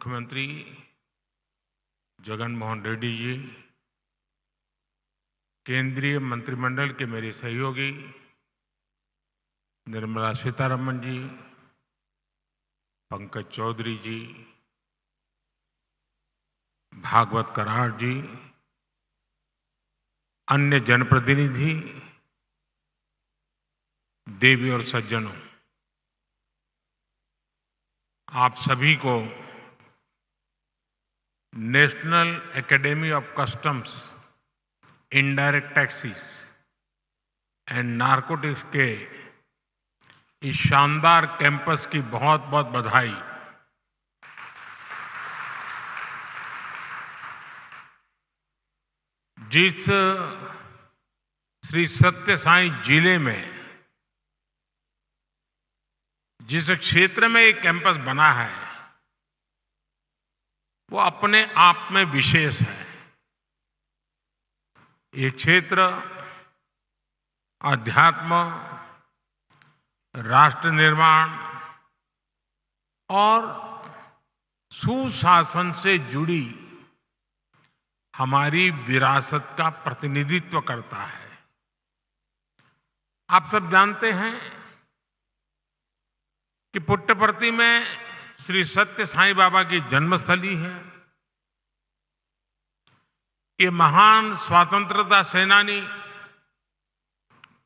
मुख्यमंत्री जगन मोहन रेड्डी जी, केंद्रीय मंत्रिमंडल के मेरे सहयोगी निर्मला सीतारमण जी, पंकज चौधरी जी, भागवत कराड़ जी, अन्य जनप्रतिनिधि, देवी और सज्जनों, आप सभी को national academy of customs, indirect taxes and narcotics के इस शानदार कैंपस की बहुत बहुत बधाई। जिस श्री सत्य साई जिले में जिस क्षेत्र में एक कैंपस बना है वो अपने आप में विशेष है। ये क्षेत्र अध्यात्म, राष्ट्र निर्माण और सुशासन से जुड़ी हमारी विरासत का प्रतिनिधित्व करता है। आप सब जानते हैं कि पुट्टपर्ती में श्री सत्य साईं बाबा की जन्मस्थली है। ये महान स्वतंत्रता सेनानी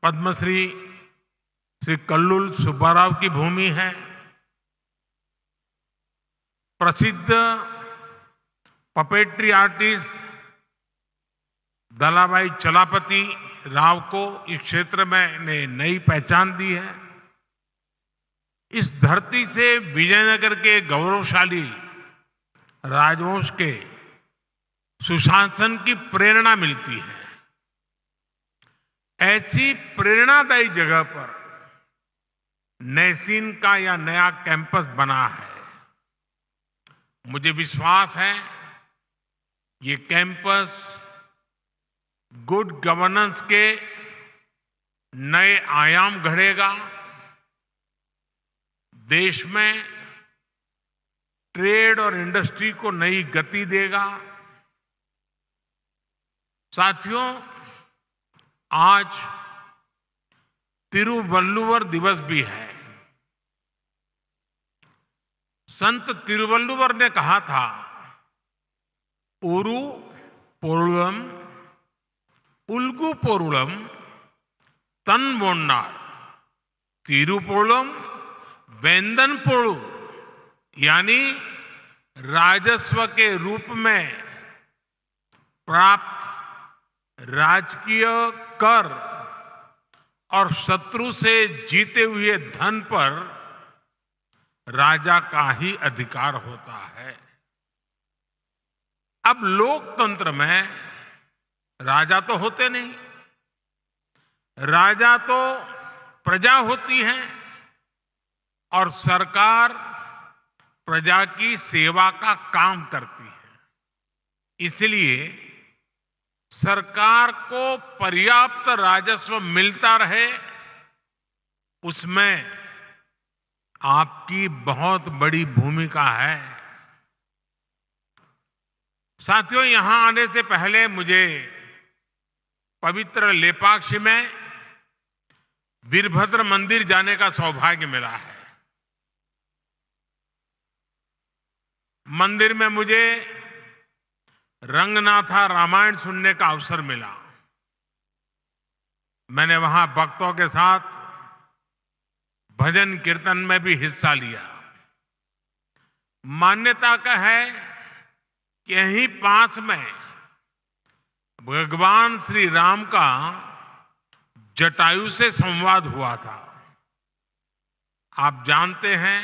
पद्मश्री श्री कल्लुल सुब्बाराव की भूमि है। प्रसिद्ध पपेट्री आर्टिस्ट दलाभाई चलापति राव को इस क्षेत्र में ने नई पहचान दी है। इस धरती से विजयनगर के गौरवशाली राजवंश के सुशासन की प्रेरणा मिलती है। ऐसी प्रेरणादायी जगह पर नैसीन का यह नया कैंपस बना है। मुझे विश्वास है ये कैंपस गुड गवर्नेंस के नए आयाम गढ़ेगा, देश में ट्रेड और इंडस्ट्री को नई गति देगा। साथियों, आज तिरुवल्लुवर दिवस भी है। संत तिरुवल्लुवर ने कहा था, उरु पोरुलम उल्गु पोरुलम तन्वोन्नार तिरुपोलम वेंदन पोळु, यानी राजस्व के रूप में प्राप्त राजकीय कर और शत्रु से जीते हुए धन पर राजा का ही अधिकार होता है। अब लोकतंत्र में राजा तो होते नहीं, राजा तो प्रजा होती है और सरकार प्रजा की सेवा का काम करती है। इसलिए सरकार को पर्याप्त राजस्व मिलता रहे, उसमें आपकी बहुत बड़ी भूमिका है। साथियों, यहां आने से पहले मुझे पवित्र लेपाक्षी में वीरभद्र मंदिर जाने का सौभाग्य मिला है। मंदिर में मुझे रंगनाथा रामायण सुनने का अवसर मिला। मैंने वहां भक्तों के साथ भजन कीर्तन में भी हिस्सा लिया। मान्यता का है कि यहीं पास में भगवान श्री राम का जटायु से संवाद हुआ था। आप जानते हैं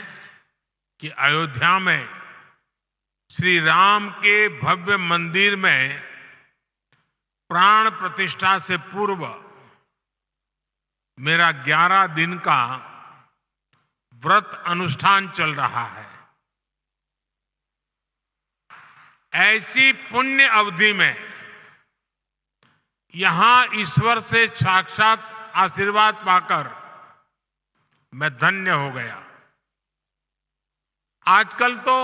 कि अयोध्या में श्री राम के भव्य मंदिर में प्राण प्रतिष्ठा से पूर्व मेरा 11 दिन का व्रत अनुष्ठान चल रहा है। ऐसी पुण्य अवधि में यहां ईश्वर से साक्षात आशीर्वाद पाकर मैं धन्य हो गया। आजकल तो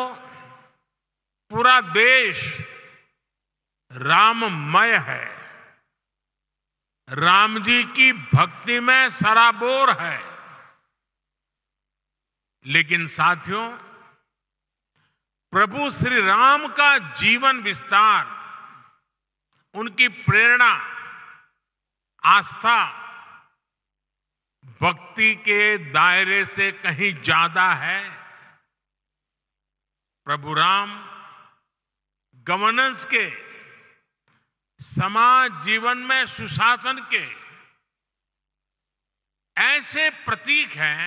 पूरा देश राममय है, राम जी की भक्ति में सराबोर है। लेकिन साथियों, प्रभु श्री राम का जीवन विस्तार, उनकी प्रेरणा, आस्था भक्ति के दायरे से कहीं ज्यादा है। प्रभु राम गवर्नेंस के, समाज जीवन में सुशासन के ऐसे प्रतीक हैं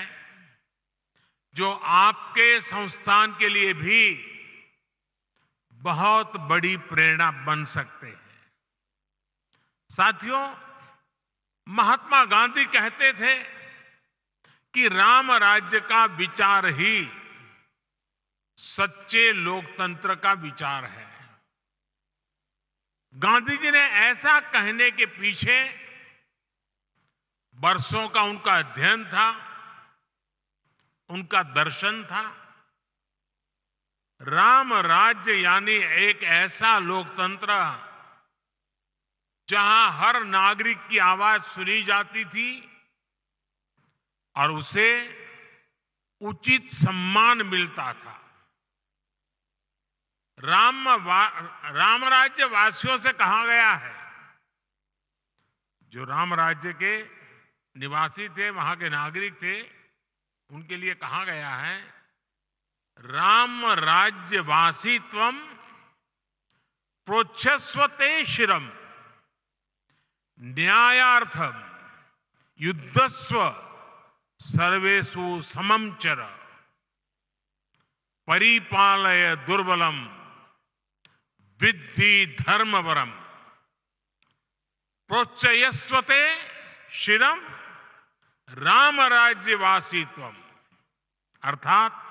जो आपके संस्थान के लिए भी बहुत बड़ी प्रेरणा बन सकते हैं। साथियों, महात्मा गांधी कहते थे कि राम राज्य का विचार ही सच्चे लोकतंत्र का विचार है। गांधी जी ने ऐसा कहने के पीछे वर्षों का उनका अध्ययन था, उनका दर्शन था। राम राज्य यानी एक ऐसा लोकतंत्र जहां हर नागरिक की आवाज सुनी जाती थी और उसे उचित सम्मान मिलता था। राम राज्य वासियों से कहा गया है, जो राम राज्य के निवासी थे, वहां के नागरिक थे, उनके लिए कहा गया है, राम राज्यवासी त्वम प्रोच्छस्वते शिरम न्यायार्थम युद्धस्व सर्वेषु समम चर परिपालय दुर्बलम विद्धि धर्मवरम प्रोच्चयस्वते शिरम राम राज्यवासीत्वम। अर्थात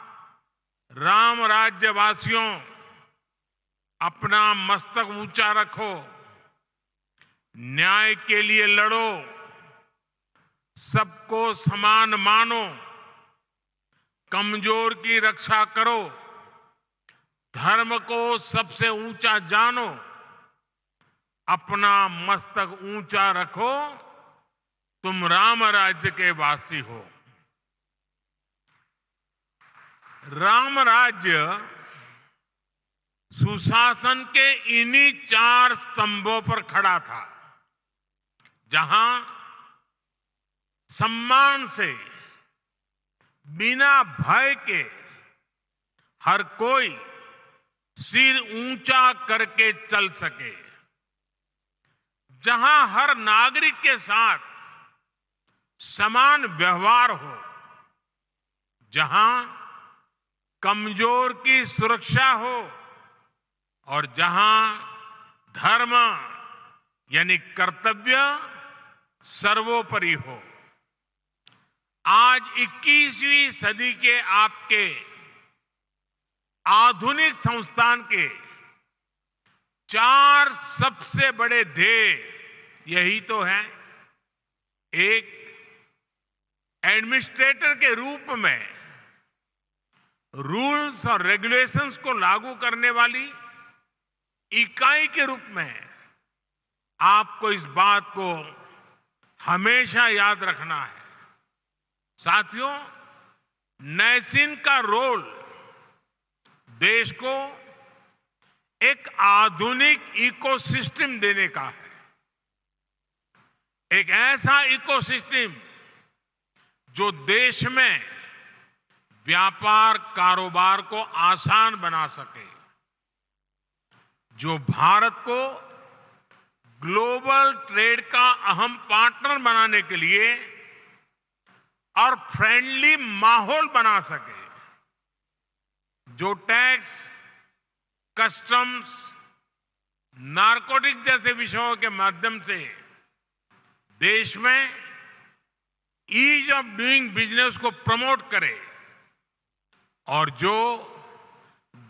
राम राज्यवासियों, अपना मस्तक ऊंचा रखो, न्याय के लिए लड़ो, सबको समान मानो, कमजोर की रक्षा करो, धर्म को सबसे ऊंचा जानो, अपना मस्तक ऊंचा रखो, तुम राम राज्य के वासी हो। राम राज्य सुशासन के इन्हीं 4 स्तंभों पर खड़ा था, जहां सम्मान से, बिना भय के हर कोई सिर ऊंचा करके चल सके, जहां हर नागरिक के साथ समान व्यवहार हो, जहां कमजोर की सुरक्षा हो और जहां धर्म यानी कर्तव्य सर्वोपरि हो। आज 21वीं सदी के आपके आधुनिक संस्थान के 4 सबसे बड़े ध्येय यही तो है। एक, एडमिनिस्ट्रेटर के रूप में रूल्स और रेगुलेशंस को लागू करने वाली इकाई के रूप में आपको इस बात को हमेशा याद रखना है। साथियों, नैसिन का रोल देश को एक आधुनिक इकोसिस्टम देने का है। एक ऐसा इकोसिस्टम जो देश में व्यापार कारोबार को आसान बना सके, जो भारत को ग्लोबल ट्रेड का अहम पार्टनर बनाने के लिए और फ्रेंडली माहौल बना सके, जो टैक्स, कस्टम्स, नारकोटिक्स जैसे विषयों के माध्यम से देश में ईज ऑफ डूइंग बिजनेस को प्रमोट करे और जो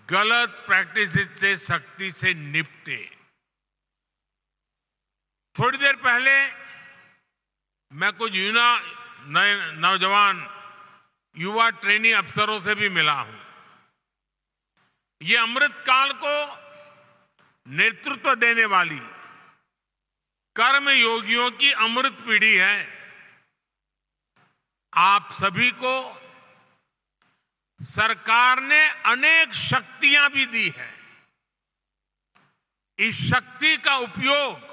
गलत प्रैक्टिसेस से सख्ती से निपटे। थोड़ी देर पहले मैं कुछ नौजवान युवा ट्रेनी अफसरों से भी मिला हूं। ये अमृत काल को नेतृत्व देने वाली कर्म योगियों की अमृत पीढ़ी है। आप सभी को सरकार ने अनेक शक्तियां भी दी है। इस शक्ति का उपयोग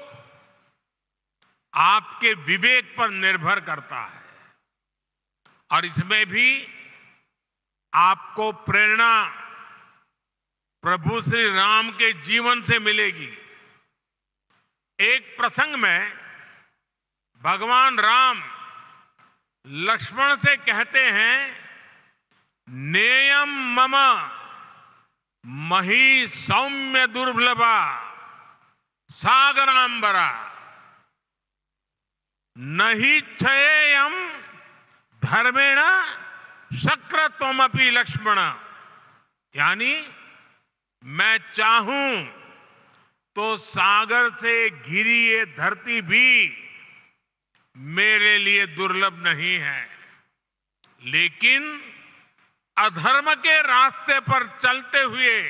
आपके विवेक पर निर्भर करता है और इसमें भी आपको प्रेरणा प्रभु श्री राम के जीवन से मिलेगी। एक प्रसंग में भगवान राम लक्ष्मण से कहते हैं, नेयम मम मही सौम्य दुर्लभा सागरांबरा नहि क्षयेयम धर्मेण शक्रत्वमपि लक्ष्मण। यानी मैं चाहूं तो सागर से घिरी ये धरती भी मेरे लिए दुर्लभ नहीं है, लेकिन अधर्म के रास्ते पर चलते हुए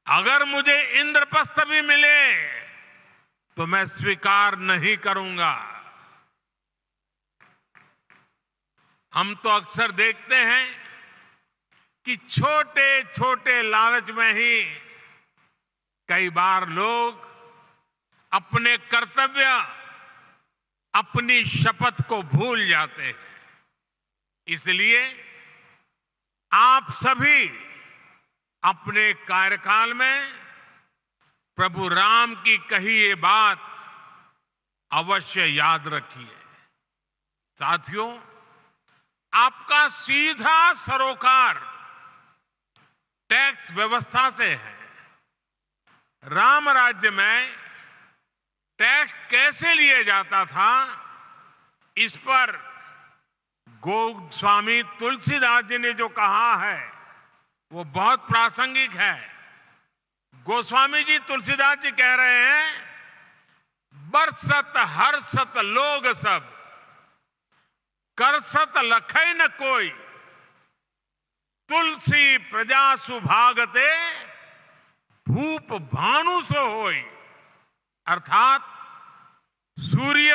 अगर मुझे इंद्रप्रस्थ भी मिले तो मैं स्वीकार नहीं करूंगा। हम तो अक्सर देखते हैं कि छोटे छोटे लालच में ही कई बार लोग अपने कर्तव्य, अपनी शपथ को भूल जाते हैं। इसलिए आप सभी अपने कार्यकाल में प्रभु राम की कही ये बात अवश्य याद रखिए। साथियों, आपका सीधा सरोकार टैक्स व्यवस्था से है। राम राज्य में टैक्स कैसे लिया जाता था, इस पर गोस्वामी तुलसीदास जी ने जो कहा है वो बहुत प्रासंगिक है। गोस्वामी जी तुलसीदास जी कह रहे हैं, बरसत हर्षत लोग सब करसत लखै न कोई, तुलसी प्रजा सुभागते भूप भानु सो होई। अर्थात सूर्य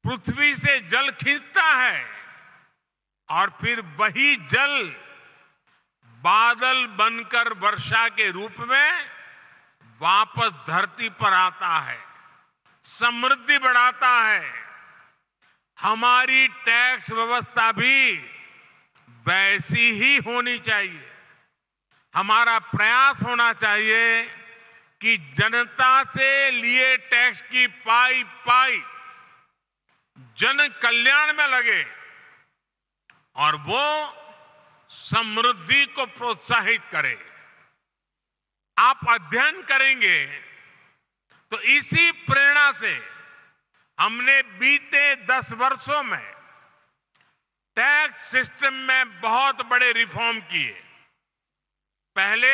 पृथ्वी से जल खींचता है और फिर वही जल बादल बनकर वर्षा के रूप में वापस धरती पर आता है, समृद्धि बढ़ाता है। हमारी टैक्स व्यवस्था भी वैसी ही होनी चाहिए। हमारा प्रयास होना चाहिए कि जनता से लिए टैक्स की पाई पाई जन कल्याण में लगे और वो समृद्धि को प्रोत्साहित करे। आप अध्ययन करेंगे तो इसी प्रेरणा से हमने बीते 10 वर्षों में टैक्स सिस्टम में बहुत बड़े रिफॉर्म किए। पहले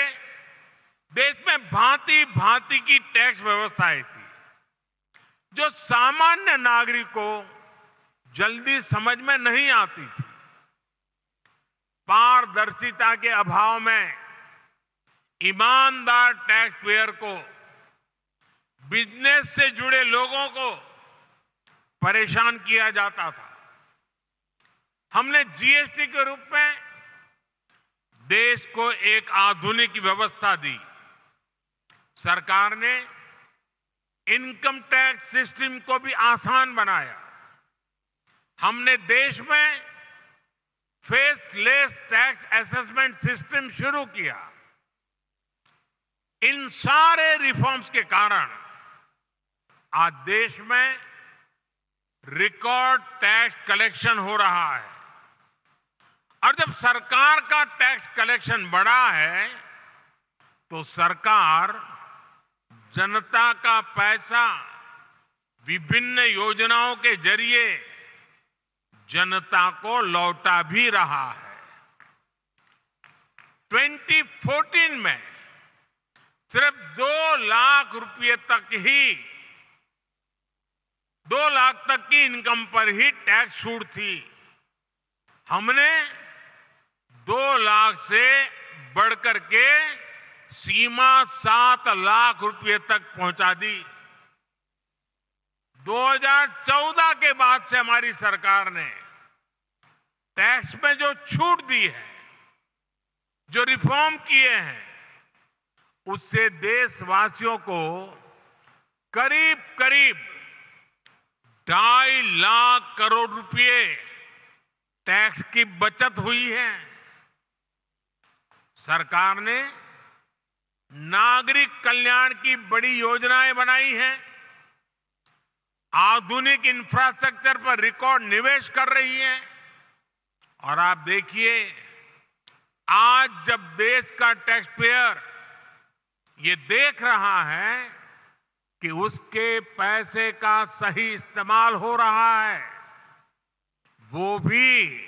देश में भांति भांति की टैक्स व्यवस्थाएं थी जो सामान्य नागरिक को जल्दी समझ में नहीं आती थी। पारदर्शिता के अभाव में ईमानदार टैक्स पेयर को, बिजनेस से जुड़े लोगों को परेशान किया जाता था। हमने जीएसटी के रूप में देश को एक आधुनिक व्यवस्था दी। सरकार ने इनकम टैक्स सिस्टम को भी आसान बनाया। हमने देश में फेसलेस टैक्स असेसमेंट सिस्टम शुरू किया। इन सारे रिफॉर्म्स के कारण आज देश में रिकॉर्ड टैक्स कलेक्शन हो रहा है और जब सरकार का टैक्स कलेक्शन बढ़ा है तो सरकार जनता का पैसा विभिन्न योजनाओं के जरिए जनता को लौटा भी रहा है। 2014 में सिर्फ 2 लाख रुपए तक ही 2 लाख तक की इनकम पर ही टैक्स छूट थी। हमने 2 लाख से बढ़कर के सीमा 7 लाख रुपए तक पहुंचा दी। 2014 के बाद से हमारी सरकार ने टैक्स में जो छूट दी है, जो रिफॉर्म किए हैं, उससे देशवासियों को करीब करीब 2.5 लाख करोड़ रुपए टैक्स की बचत हुई है। सरकार ने नागरिक कल्याण की बड़ी योजनाएं बनाई हैं, आधुनिक इंफ्रास्ट्रक्चर पर रिकॉर्ड निवेश कर रही है। और आप देखिए, आज जब देश का टैक्स पेयर ये देख रहा है कि उसके पैसे का सही इस्तेमाल हो रहा है, वो भी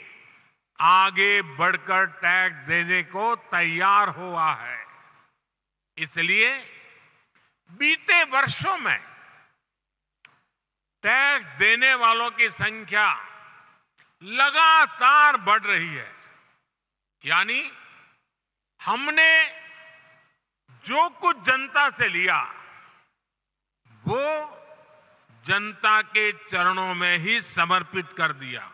आगे बढ़कर टैक्स देने को तैयार हुआ है। इसलिए बीते वर्षों में टैक्स देने वालों की संख्या लगातार बढ़ रही है। यानी हमने जो कुछ जनता से लिया, वो जनता के चरणों में ही समर्पित कर दिया।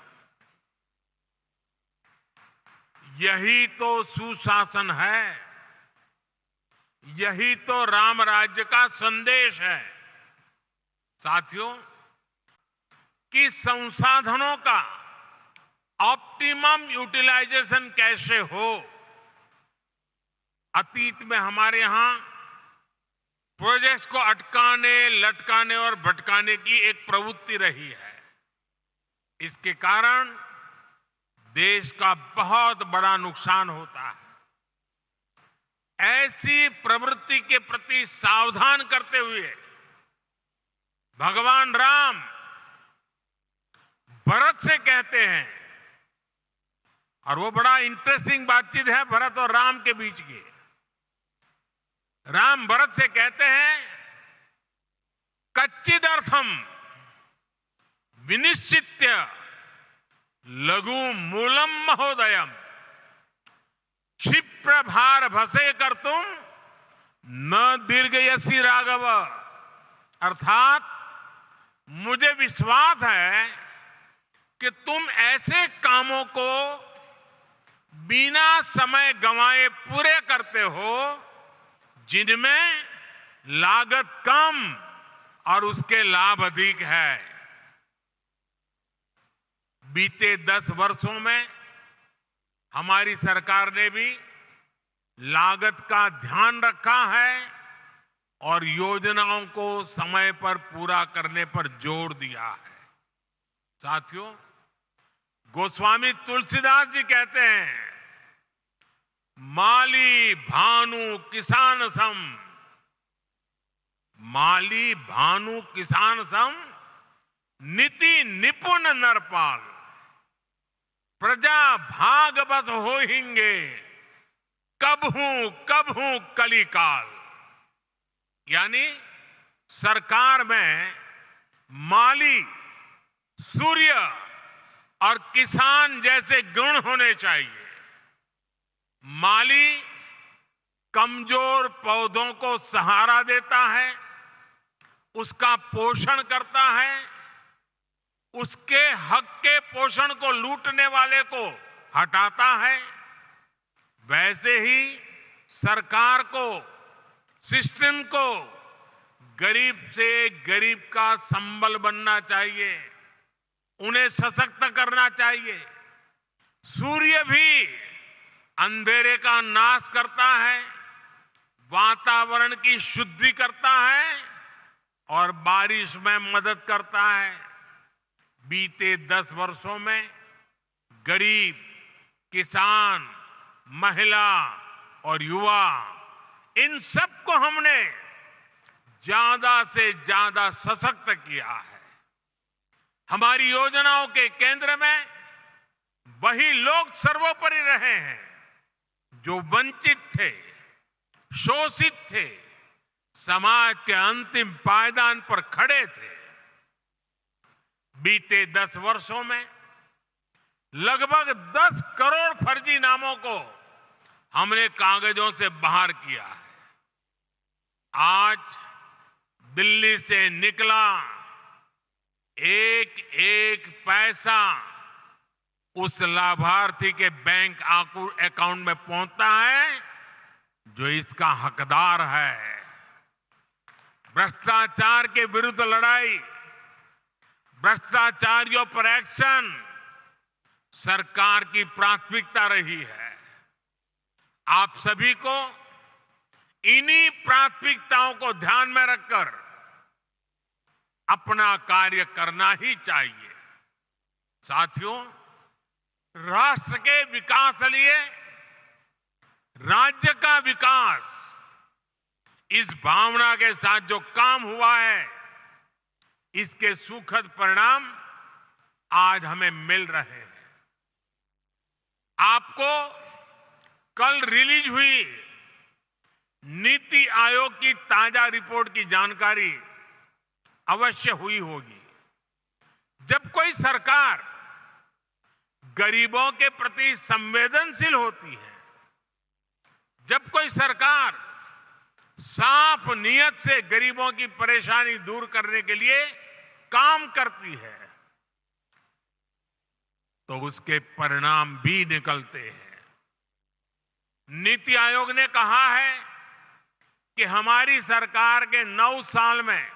यही तो सुशासन है, यही तो राम राज्य का संदेश है। साथियों, कि संसाधनों का ऑप्टिमम यूटिलाइजेशन कैसे हो। अतीत में हमारे यहां प्रोजेक्ट्स को अटकाने, लटकाने और भटकाने की एक प्रवृत्ति रही है। इसके कारण देश का बहुत बड़ा नुकसान होता है। ऐसी प्रवृत्ति के प्रति सावधान करते हुए भगवान राम भरत से कहते हैं, और वो बड़ा इंटरेस्टिंग बातचीत है भरत और राम के बीच की। राम भरत से कहते हैं, कच्चिदर्थम विनिश्चित्य लघु मूलम महोदयम क्षिप्र भार भसे कर तुम न दीर्घयसी राघव। अर्थात मुझे विश्वास है कि तुम ऐसे कामों को बिना समय गंवाए पूरे करते हो जिनमें लागत कम और उसके लाभ अधिक है। बीते 10 वर्षों में हमारी सरकार ने भी लागत का ध्यान रखा है और योजनाओं को समय पर पूरा करने पर जोर दिया है। साथियों, गोस्वामी तुलसीदास जी कहते हैं, माली भानु किसान सम, माली भानु किसान सम नीति निपुण नरपाल, प्रजा भाग बस होहिंगे कबहू कलिकाल। यानी सरकार में माली, सूर्य और किसान जैसे गुण होने चाहिए। माली कमजोर पौधों को सहारा देता है, उसका पोषण करता है, उसके हक के पोषण को लूटने वाले को हटाता है। वैसे ही सरकार को, सिस्टम को गरीब से गरीब का संबल बनना चाहिए, उन्हें सशक्त करना चाहिए। सूर्य भी अंधेरे का नाश करता है, वातावरण की शुद्धि करता है और बारिश में मदद करता है। बीते 10 वर्षों में गरीब, किसान, महिला और युवा, इन सबको हमने ज्यादा से ज्यादा सशक्त किया है। हमारी योजनाओं के केंद्र में वही लोग सर्वोपरि रहे हैं जो वंचित थे, शोषित थे, समाज के अंतिम पायदान पर खड़े थे। बीते 10 वर्षों में लगभग 10 करोड़ फर्जी नामों को हमने कागजों से बाहर किया है। आज दिल्ली से निकला एक एक पैसा उस लाभार्थी के बैंक अकाउंट में पहुंचता है जो इसका हकदार है। भ्रष्टाचार के विरुद्ध लड़ाई, भ्रष्टाचारियों पर एक्शन सरकार की प्राथमिकता रही है। आप सभी को इन्हीं प्राथमिकताओं को ध्यान में रखकर अपना कार्य करना ही चाहिए। साथियों, राष्ट्र के विकास के लिए राज्य का विकास, इस भावना के साथ जो काम हुआ है, इसके सुखद परिणाम आज हमें मिल रहे हैं। आपको कल रिलीज हुई नीति आयोग की ताजा रिपोर्ट की जानकारी अवश्य हुई होगी। जब कोई सरकार गरीबों के प्रति संवेदनशील होती है, जब कोई सरकार साफ नीयत से गरीबों की परेशानी दूर करने के लिए काम करती है, तो उसके परिणाम भी निकलते हैं। नीति आयोग ने कहा है कि हमारी सरकार के 9 साल में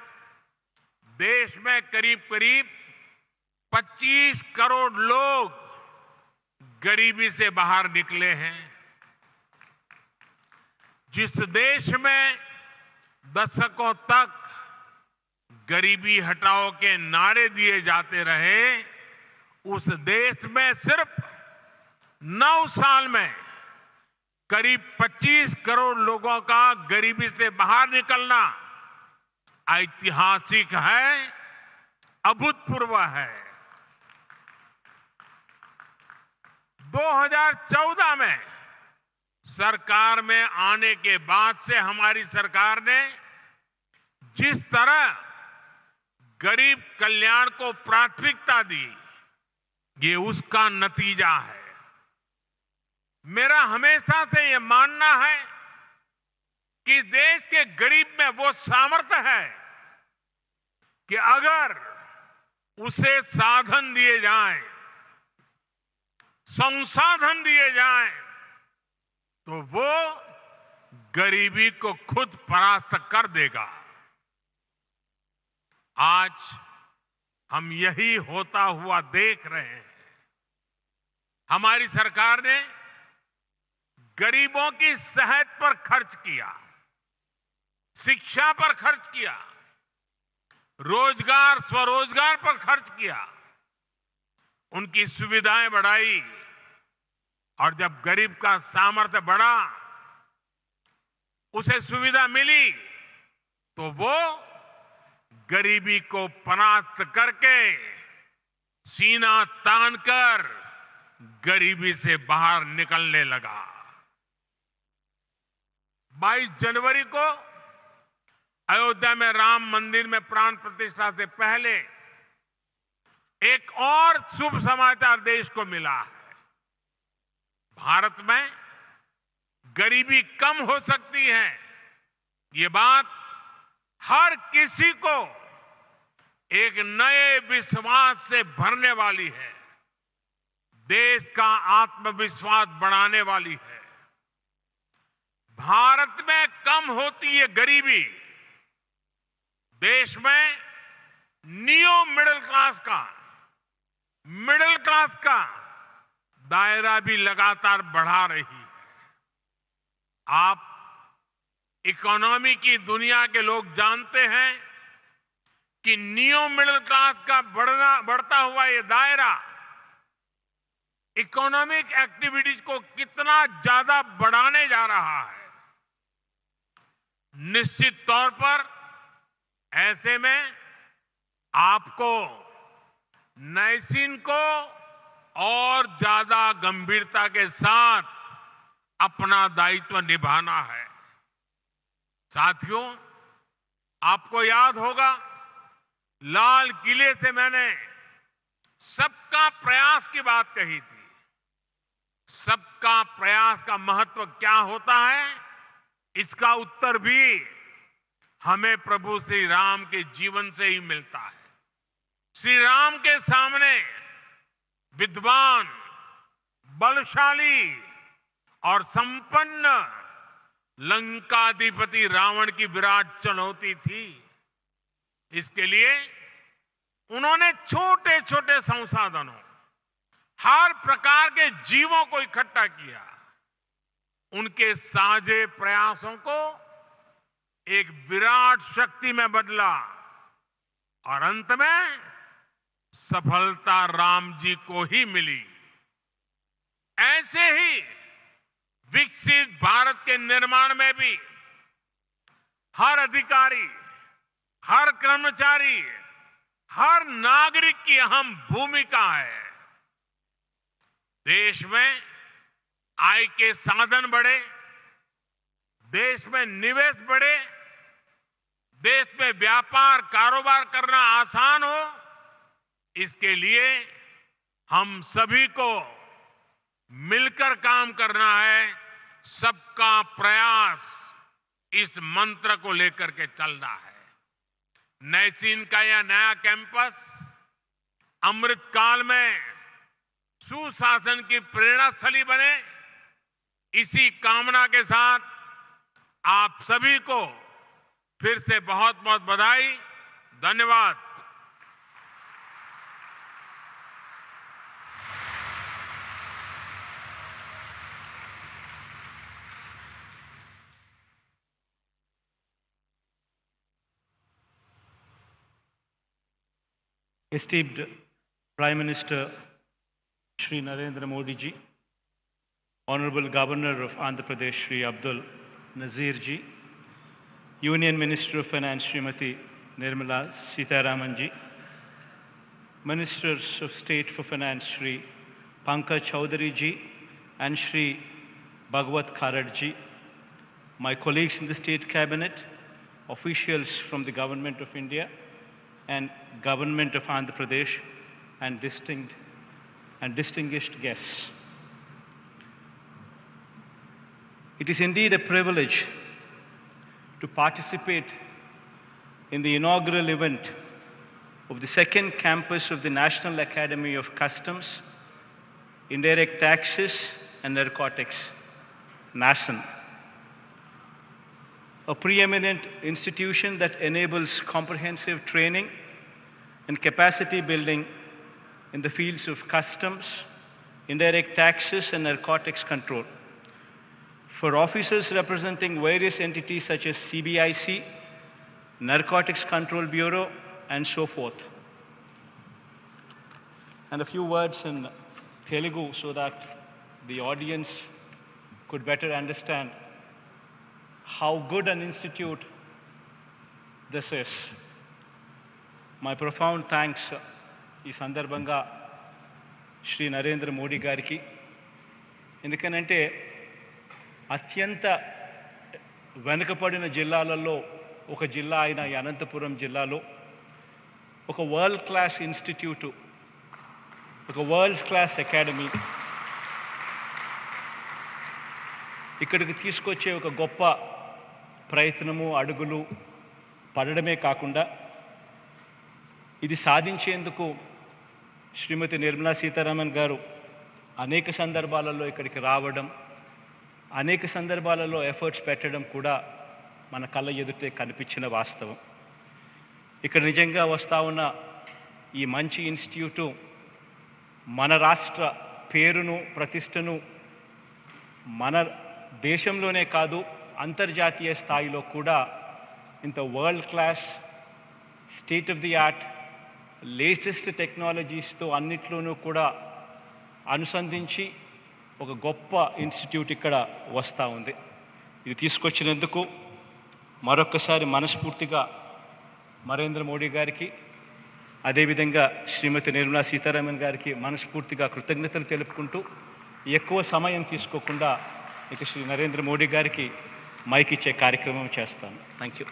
देश में करीब करीब 25 करोड़ लोग गरीबी से बाहर निकले हैं। जिस देश में दशकों तक गरीबी हटाओ के नारे दिए जाते रहे, उस देश में सिर्फ 9 साल में करीब 25 करोड़ लोगों का गरीबी से बाहर निकलना ऐतिहासिक है, अभूतपूर्व है। 2014 में सरकार में आने के बाद से हमारी सरकार ने जिस तरह गरीब कल्याण को प्राथमिकता दी, ये उसका नतीजा है। मेरा हमेशा से ये मानना है कि देश के गरीब में वो सामर्थ्य है कि अगर उसे साधन दिए जाएं, संसाधन दिए जाएं, तो वो गरीबी को खुद परास्त कर देगा। आज हम यही होता हुआ देख रहे हैं। हमारी सरकार ने गरीबों की सेहत पर खर्च किया, शिक्षा पर खर्च किया, रोजगार स्वरोजगार पर खर्च किया, उनकी सुविधाएं बढ़ाई, और जब गरीब का सामर्थ्य बढ़ा, उसे सुविधा मिली, तो वो गरीबी को परास्त करके सीना तानकर गरीबी से बाहर निकलने लगा। 22 जनवरी को अयोध्या में राम मंदिर में प्राण प्रतिष्ठा से पहले एक और शुभ समाचार देश को मिला है। भारत में गरीबी कम हो सकती है, ये बात हर किसी को एक नए विश्वास से भरने वाली है, देश का आत्मविश्वास बढ़ाने वाली है। भारत में कम होती है गरीबी, देश में नियो मिडिल क्लास का दायरा भी लगातार बढ़ा रही है। आप इकोनॉमी की दुनिया के लोग जानते हैं कि नियो मिडिल क्लास का बढ़ता हुआ ये दायरा इकोनॉमिक एक्टिविटीज को कितना ज्यादा बढ़ाने जा रहा है। निश्चित तौर पर ऐसे में आपको नैसीन को और ज्यादा गंभीरता के साथ अपना दायित्व निभाना है। साथियों, आपको याद होगा, लाल किले से मैंने सबका प्रयास की बात कही थी। सबका प्रयास का महत्व क्या होता है, इसका उत्तर भी हमें प्रभु श्री राम के जीवन से ही मिलता है। श्री राम के सामने विद्वान, बलशाली और संपन्न लंकाधिपति रावण की विराट चुनौती थी। इसके लिए उन्होंने छोटे छोटे संसाधनों, हर प्रकार के जीवों को इकट्ठा किया। उनके साझे प्रयासों को एक विराट शक्ति में बदला और अंत में सफलता राम जी को ही मिली। ऐसे ही विकसित भारत के निर्माण में भी हर अधिकारी, हर कर्मचारी, हर नागरिक की अहम भूमिका है। देश में आय के साधन बढ़े, देश में निवेश बढ़े, देश में व्यापार कारोबार करना आसान हो, इसके लिए हम सभी को मिलकर काम करना है। सबका प्रयास, इस मंत्र को लेकर के चलना है। नैसीन का यह नया कैंपस अमृत काल में सुशासन की प्रेरणा स्थली बने, इसी कामना के साथ आप सभी को फिर से बहुत बहुत बधाई, धन्यवाद। Esteemed Prime Minister Shri Narendra Modi ji, Honorable Governor of Andhra Pradesh Shri Abdul Nazir ji, Union Minister of Finance Srimati Nirmala Sitharaman ji, Ministers of State for Finance Shri Pankaj Chaudhary ji and Shri Bhagwat Kharad ji, my colleagues in the State Cabinet, officials from the Government of India and Government of Andhra Pradesh, and distinguished guests. It is indeed a privilege to participate in the inaugural event of the second campus of the National Academy of Customs, Indirect Taxes and Narcotics, NACIN, a preeminent institution that enables comprehensive training and capacity building in the fields of customs, indirect taxes, and narcotics control. For officers representing various entities such as CBIC, Narcotics Control Bureau, and so forth. And a few words in Telugu so that the audience could better understand how good an institute this is. My profound thanks ఈ సందర్భంగా శ్రీ నరేంద్ర మోడీ గారికి. ఎందుకనంటే అత్యంత వెనుకబడిన జిల్లాలలో ఒక జిల్లా అయిన ఈ అనంతపురం జిల్లాలో ఒక వరల్డ్ క్లాస్ ఇన్స్టిట్యూట్, ఒక వరల్డ్ క్లాస్ అకాడమీ ఇక్కడికి తీసుకొచ్చే ఒక గొప్ప ప్రయత్నము, అడుగులు పడడమే కాకుండా ఇది సాధించేందుకు శ్రీమతి నిర్మలా సీతారామన్ గారు అనేక సందర్భాలలో ఇక్కడికి రావడం, అనేక సందర్భాలలో ఎఫర్ట్స్ పెట్టడం కూడా మన కళ్ళ ఎదుటే కనిపించిన వాస్తవం. ఇక్కడ నిజంగా వస్తూ ఉన్న ఈ మంచి ఇన్స్టిట్యూటు మన రాష్ట్ర పేరును, ప్రతిష్టను మన దేశంలోనే కాదు అంతర్జాతీయ స్థాయిలో కూడా ఇంత world class, state of the art, latest టెక్నాలజీస్తో అన్నిట్లోనూ కూడా అనుసంధించి ఒక గొప్ప ఇన్స్టిట్యూట్ ఇక్కడ వస్తూ ఉంది. ఇది తీసుకొచ్చినందుకు మరొక్కసారి మనస్ఫూర్తిగా నరేంద్ర మోడీ గారికి, అదేవిధంగా శ్రీమతి నిర్మలా సీతారామన్ గారికి మనస్ఫూర్తిగా కృతజ్ఞతలు తెలుపుకుంటూ ఎక్కువ సమయం తీసుకోకుండా ఇక శ్రీ నరేంద్ర మోడీ గారికి మైక్ ఇచ్చే కార్యక్రమం చేస్తాను. Thank you.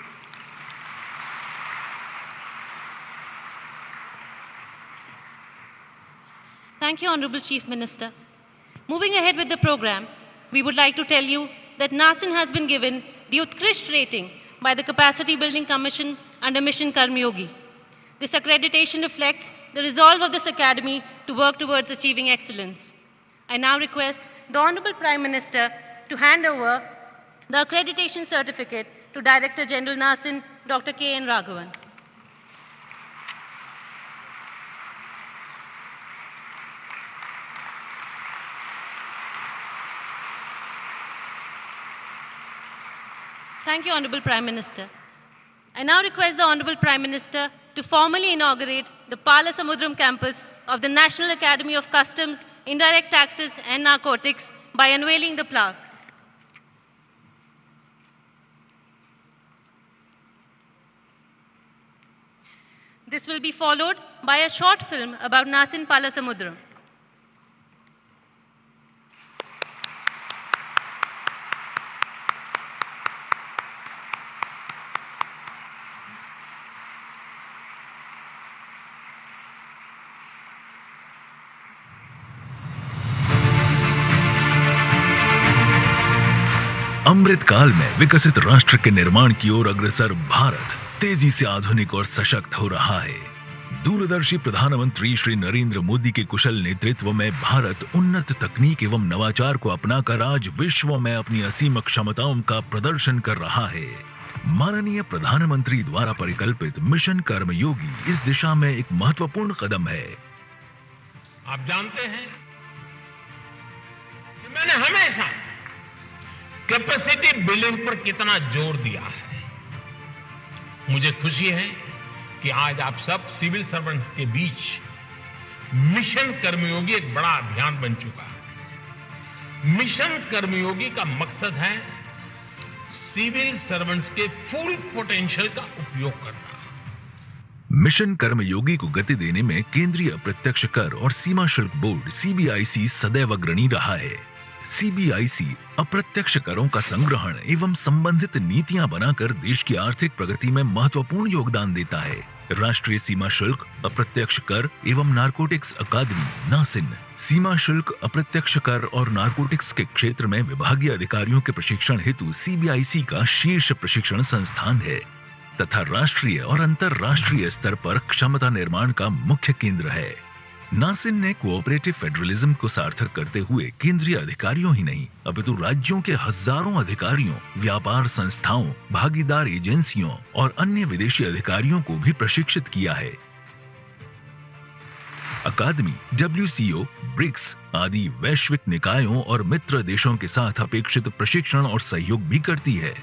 Thank you, Honorable Chief Minister. Moving ahead with the program, we would like to tell you that Nasin has been given the Utkrisht rating by the Capacity Building Commission under Mission Karmyogi. This accreditation reflects the resolve of this academy to work towards achieving excellence. I now request the Honorable Prime Minister to hand over the accreditation certificate to Director General Nasin, Dr. K.N. Raghavan. Thank you, Honorable Prime Minister. I now request the Honorable Prime Minister to formally inaugurate the Palasamudram campus of the National Academy of Customs, Indirect Taxes and Narcotics by unveiling the plaque. This will be followed by a short film about Nasin Palasamudram. अमृत काल में विकसित राष्ट्र के निर्माण की ओर अग्रसर भारत तेजी से आधुनिक और सशक्त हो रहा है। दूरदर्शी प्रधानमंत्री श्री नरेंद्र मोदी के कुशल नेतृत्व में भारत उन्नत तकनीक एवं नवाचार को अपनाकर आज विश्व में अपनी असीम क्षमताओं का प्रदर्शन कर रहा है। माननीय प्रधानमंत्री द्वारा परिकल्पित मिशन कर्मयोगी इस दिशा में एक महत्वपूर्ण कदम है। आप जानते हैं कि मैंने हमेशा कैपेसिटी बिल्डिंग पर कितना जोर दिया है। मुझे खुशी है कि आज आप सब सिविल सर्वेंट्स के बीच मिशन कर्मयोगी एक बड़ा अभियान बन चुका है। मिशन कर्मयोगी का मकसद है सिविल सर्वेंट्स के फुल पोटेंशियल का उपयोग करना। मिशन कर्मयोगी को गति देने में केंद्रीय अप्रत्यक्ष कर और सीमा शुल्क बोर्ड सीबीआईसी सदैव अग्रणी रहा है। सीबीआईसी अप्रत्यक्ष करों का संग्रहण एवं संबंधित नीतियां बनाकर देश की आर्थिक प्रगति में महत्वपूर्ण योगदान देता है। राष्ट्रीय सीमा शुल्क, अप्रत्यक्ष कर एवं नारकोटिक्स अकादमी नासिन सीमा शुल्क, अप्रत्यक्ष कर और नारकोटिक्स के क्षेत्र में विभागीय अधिकारियों के प्रशिक्षण हेतु सीबीआईसी का शीर्ष प्रशिक्षण संस्थान है तथा राष्ट्रीय और अंतर्राष्ट्रीय स्तर पर क्षमता निर्माण का मुख्य केंद्र है। नासिन ने कोऑपरेटिव फेडरलिज्म को सार्थक करते हुए केंद्रीय अधिकारियों ही नहीं अपितु राज्यों के हजारों अधिकारियों, व्यापार संस्थाओं, भागीदार एजेंसियों और अन्य विदेशी अधिकारियों को भी प्रशिक्षित किया है। अकादमी WCO, ब्रिक्स आदि वैश्विक निकायों और मित्र देशों के साथ अपेक्षित प्रशिक्षण और सहयोग भी करती है।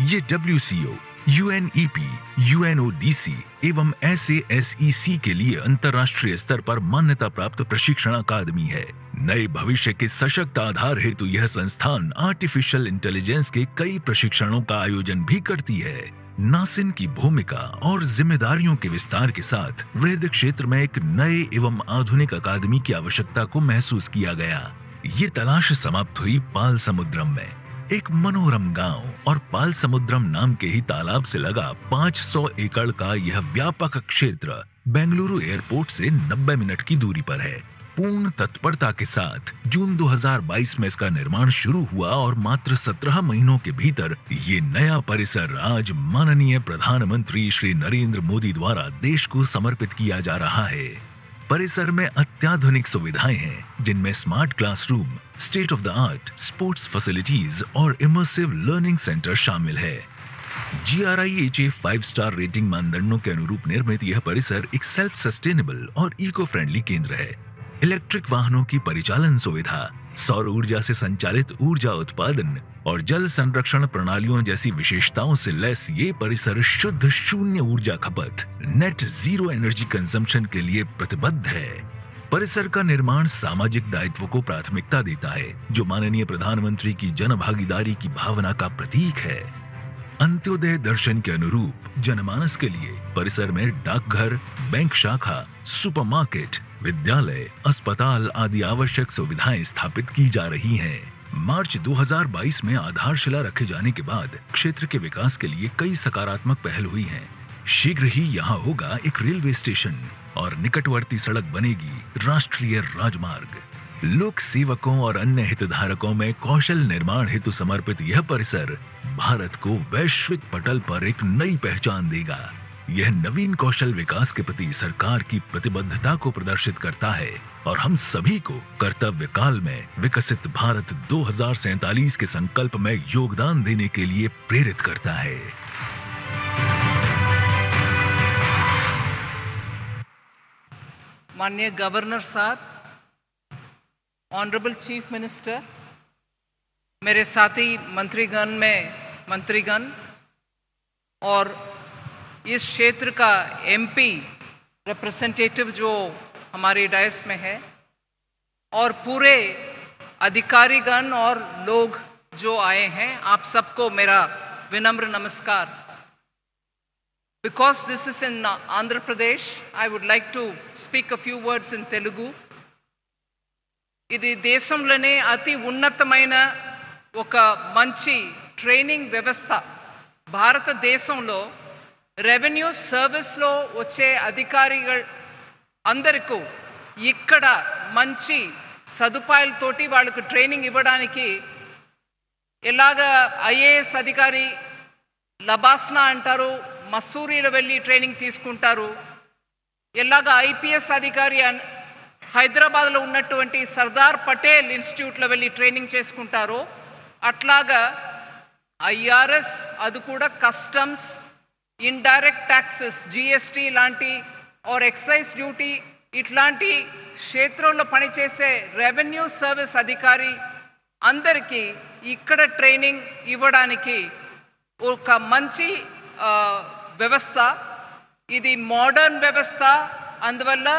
ये WCO, UNEP, UNODC एवं SASEC के लिए अंतर्राष्ट्रीय स्तर पर मान्यता प्राप्त प्रशिक्षण अकादमी है। नए भविष्य के सशक्त आधार हेतु यह संस्थान आर्टिफिशियल इंटेलिजेंस के कई प्रशिक्षणों का आयोजन भी करती है। नासिन की भूमिका और जिम्मेदारियों के विस्तार के साथ वृहद क्षेत्र में एक नए एवं आधुनिक अकादमी की आवश्यकता को महसूस किया गया। ये तलाश समाप्त हुई पालसमुद्रम में। एक मनोरम गांव और पालसमुद्रम नाम के ही तालाब से लगा 500 एकड़ का यह व्यापक क्षेत्र बेंगलुरु एयरपोर्ट से 90 मिनट की दूरी पर है। पूर्ण तत्परता के साथ जून 2022 में इसका निर्माण शुरू हुआ और मात्र 17 महीनों के भीतर ये नया परिसर आज माननीय प्रधानमंत्री श्री नरेंद्र मोदी द्वारा देश को समर्पित किया जा रहा है। परिसर में अत्याधुनिक सुविधाएं हैं जिनमें smart classroom, state of the art sports facilities और इमर्सिव लर्निंग सेंटर शामिल है। GRIHA 5 स्टार रेटिंग मानदंडों के अनुरूप निर्मित यह परिसर एक सेल्फ सस्टेनेबल और इको फ्रेंडली केंद्र है। इलेक्ट्रिक वाहनों की परिचालन सुविधा, सौर ऊर्जा से संचालित ऊर्जा उत्पादन और जल संरक्षण प्रणालियों जैसी विशेषताओं से लैस ये परिसर शुद्ध शून्य ऊर्जा खपत, नेट जीरो एनर्जी कंजम्पशन के लिए प्रतिबद्ध है। परिसर का निर्माण सामाजिक दायित्व को प्राथमिकता देता है, जो माननीय प्रधानमंत्री की जन भागीदारी की भावना का प्रतीक है। अंत्योदय दर्शन के अनुरूप जनमानस के लिए परिसर में डाकघर, बैंक शाखा, सुपरमार्केट, विद्यालय, अस्पताल आदि आवश्यक सुविधाएं स्थापित की जा रही हैं। मार्च 2022 में आधारशिला रखे जाने के बाद क्षेत्र के विकास के लिए कई सकारात्मक पहल हुई हैं। शीघ्र ही यहाँ होगा एक रेलवे स्टेशन और निकटवर्ती सड़क बनेगी राष्ट्रीय राजमार्ग। लोक सेवकों और अन्य हितधारकों में कौशल निर्माण हेतु समर्पित यह परिसर भारत को वैश्विक पटल पर एक नई पहचान देगा। यह नवीन कौशल विकास के प्रति सरकार की प्रतिबद्धता को प्रदर्शित करता है और हम सभी को कर्तव्य काल में विकसित भारत 2047 के संकल्प में योगदान देने के लिए प्रेरित करता है। माननीय गवर्नर साहब, ऑनरेबल चीफ मिनिस्टर, मेरे साथी मंत्रीगण और इस क्षेत्र का एमपी रिप्रेजेंटेटिव जो हमारे डायस में है और पूरे अधिकारीगण और लोग जो आए हैं, आप सबको मेरा विनम्र नमस्कार। Because this is in Andhra Pradesh, I would like to speak a few words in Telugu. ఇది దేశంలోనే అతి ఉన్నతమైన ఒక మంచి ట్రైనింగ్ వ్యవస్థ. భారతదేశంలో రెవెన్యూ సర్వీస్లో వచ్చే అధికారిகள் అందరికీ ఇక్కడ మంచి సదుపాయాలతోటి వాళ్ళకు ట్రైనింగ్ ఇవ్వడానికి ఎలాగ ఐఏఎస్ అధికారి లబాస్నా అంటారు, మసూరీలో వెళ్ళి ట్రైనింగ్ తీసుకుంటారు, ఎలాగ ఐపీఎస్ అధికారి హైదరాబాద్లో ఉన్నటువంటి సర్దార్ పటేల్ ఇన్స్టిట్యూట్లో వెళ్ళి ట్రైనింగ్ చేసుకుంటారో అట్లాగా ఐఆర్ఎస్, అది కూడా కస్టమ్స్, ఇండైరెక్ట్ ట్యాక్సెస్, జిఎస్టీ లాంటి ఆర్ ఎక్సైజ్ డ్యూటీ ఇట్లాంటి క్షేత్రంలో పనిచేసే రెవెన్యూ సర్వీస్ అధికారి అందరికీ ఇక్కడ ట్రైనింగ్ ఇవ్వడానికి ఒక మంచి వ్యవస్థ. ఇది మోడర్న్ వ్యవస్థ. అందువల్ల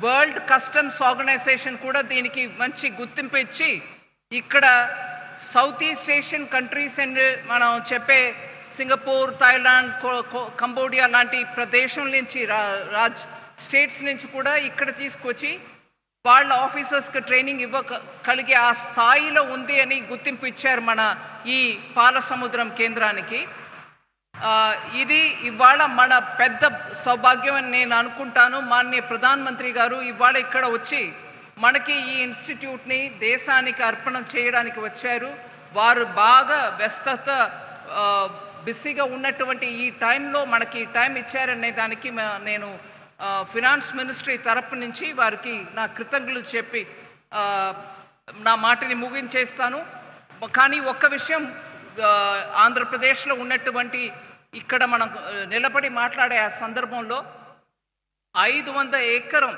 వరల్డ్ కస్టమ్స్ ఆర్గనైజేషన్ కూడా దీనికి మంచి గుర్తింపు ఇచ్చి ఇక్కడ south east Asian countries and మనం చెప్పే సింగపూర్, థాయిలాండ్, కంబోడియా లాంటి ప్రదేశం నుంచి స్టేట్స్ నుంచి కూడా ఇక్కడ తీసుకొచ్చి వాళ్ళ ఆఫీసర్స్కి ట్రైనింగ్ ఇవ్వగలిగే ఆ స్థాయిలో ఉంది అని గుర్తింపు ఇచ్చారు మన ఈ పాలసముద్రం కేంద్రానికి. ఇది ఇవాళ మన పెద్ద సౌభాగ్యం అని నేను అనుకుంటాను. మాననీయ ప్రధానమంత్రి గారు ఇవాళ ఇక్కడ వచ్చి మనకి ఈ ఇన్స్టిట్యూట్ని దేశానికి అర్పణ చేయడానికి వచ్చారు. వారు బాగా వ్యస్తత బిజీగా ఉన్నటువంటి ఈ టైంలో మనకి టైం ఇచ్చారనే దానికి నేను ఫినాన్స్ మినిస్ట్రీ తరపు నుంచి వారికి నా కృతజ్ఞతలు చెప్పి నా మాటని ముగించేస్తాను. కానీ ఒక్క విషయం, ఆంధ్రప్రదేశ్లో ఉన్నటువంటి ఇక్కడ మనం నిలబడి మాట్లాడే ఆ సందర్భంలో 500 ఎకరం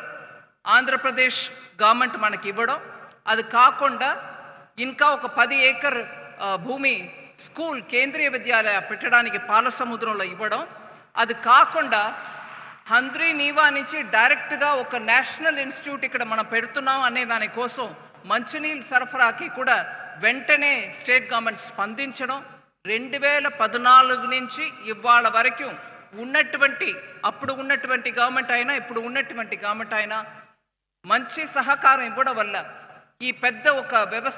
ఆంధ్రప్రదేశ్ గవర్నమెంట్ మనకి ఇవ్వడం, అది కాకుండా ఇంకా ఒక 10 ఏకర్ భూమి స్కూల్ కేంద్రీయ విద్యాలయ పెట్టడానికి పాలసముద్రంలో ఇవ్వడం, అది కాకుండా హంద్రీ నీవా నుంచి డైరెక్ట్గా ఒక నేషనల్ ఇన్స్టిట్యూట్ ఇక్కడ మనం పెడుతున్నాం అనే దానికోసం మంచినీళ్ళు సరఫరాకి కూడా వెంటనే స్టేట్ గవర్నమెంట్ స్పందించడం, 2014 నుంచి ఇవాళ వరకు ఉన్నటువంటి అప్పుడు ఉన్నటువంటి గవర్నమెంట్ అయినా ఇప్పుడు ఉన్నటువంటి గవర్నమెంట్ అయినా మంచి సహకారం ఇవ్వడం వల్ల ఈ పెద్ద ఒక వ్యవస్థ